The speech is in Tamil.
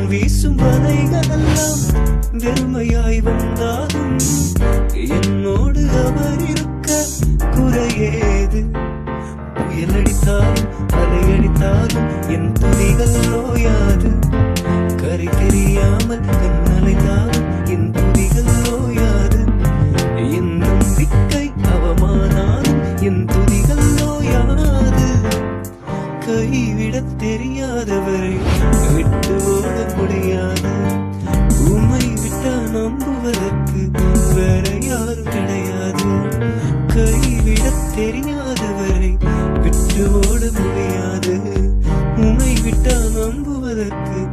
வீசும் வலைகளெல்லாம் வெறுமையாய் வந்தாலும் என்னோடு அவர் இருக்க குறையேது. புயலடித்தாலும் அலையடித்தாலும் என் துதிகள் ஓயாது. கரை தெரியாமல் கண்ணலைத்தாலும் என் துதிகள் ஓயாது. என் நம்பிக்கை அவமானாலும் என் துதிகள் ஓயாது. கைவிடத் தெரியாதவரை விட்டு ஓட முடியாது. உம்மை விட்டா நம்புவதற்கு வேற யாரும் கிடையாது. கைவிடத் தெரியாதவரை விட்டு ஓட முடியாது. உம்மை விட்டா நம்புவதற்கு